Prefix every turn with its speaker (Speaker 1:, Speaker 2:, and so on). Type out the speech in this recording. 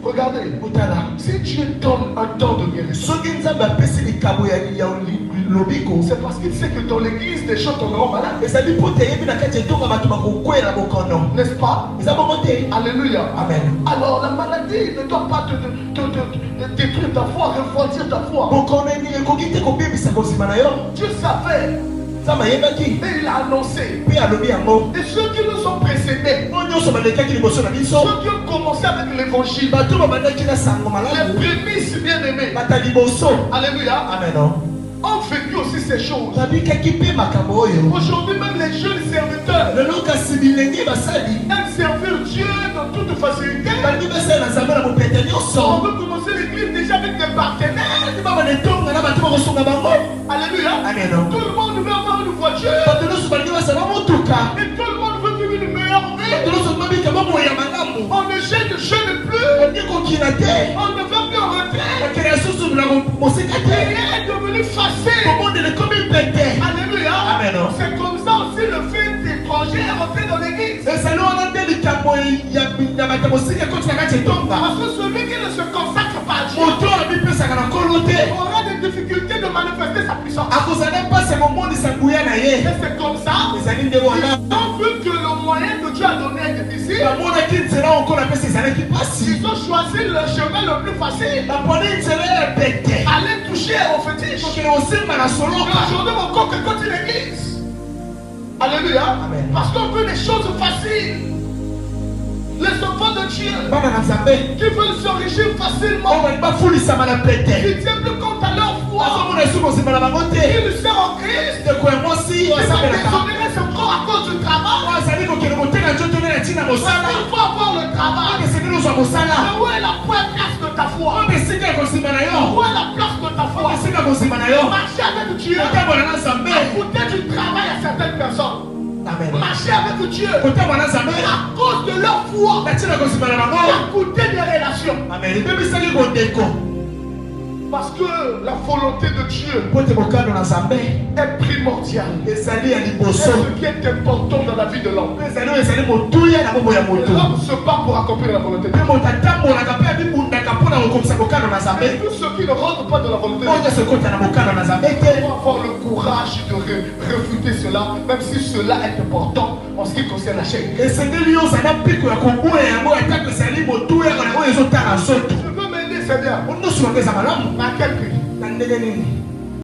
Speaker 1: Regardez, si Dieu donne un temps de guérison, c'est parce qu'il sait que dans l'église, des gens tomberont malades. N'est-ce pas? Alléluia. Amen. Alors la maladie ne doit pas te détruire ta foi, refroidir ta foi. Dieu savait. Et il a annoncé. Et ceux qui nous ont précédés, ceux qui ont commencé avec l'évangile, les prémices bien-aimés, alléluia, amen, ont vécu aussi ces choses. Aujourd'hui même les jeunes serviteurs aiment servir Dieu dans toute facilité. On veut commencer l'église déjà avec des partenaires. Alléluia. Amen. Tout le monde veut avoir une voiture. Et tout le monde veut vivre une meilleure vie. On ne jeune plus. On ne va plus en retrait. Il est devenu facile. Alléluia. Amen. C'est comme ça aussi le fait d'étrangers rentrer dans l'église. Parce que celui qui ne se consacre pas à Dieu aura des difficultés de manifester sa puissance. Et c'est comme ça. Ils ont vu que le moyen que Dieu a donné est difficile. Ils ont choisi le chemin le plus facile. Aller toucher au fétiche. Aujourd'hui, mon corps continue l'église. Alléluia. Amen. Parce qu'on veut des choses faciles. Les enfants de Dieu qui veulent s'enrichir facilement, ils ne tiennent plus compte à leur foi. Ils servent en Christ. Ils sont déshonorés encore à cause du travail. Il faut avoir le travail. Mais où est la place de ta foi? Où est la place de ta foi? Marcher avec Dieu a coûté du travail à certaines personnes. Amen. Marcher avec Dieu à cause de leur foi a coûté des relations. Amen. Parce que la volonté de Dieu est primordiale. Et ce qui est important dans la vie de l'homme. L'homme se bat pour accomplir la volonté de Dieu. Et tous ceux qui ne rentrent pas dans la volonté de Dieu doivent avoir le courage de refuter cela, même si cela est important en ce qui concerne la chair. Je veux m'aider, c'est bien. À quel prix?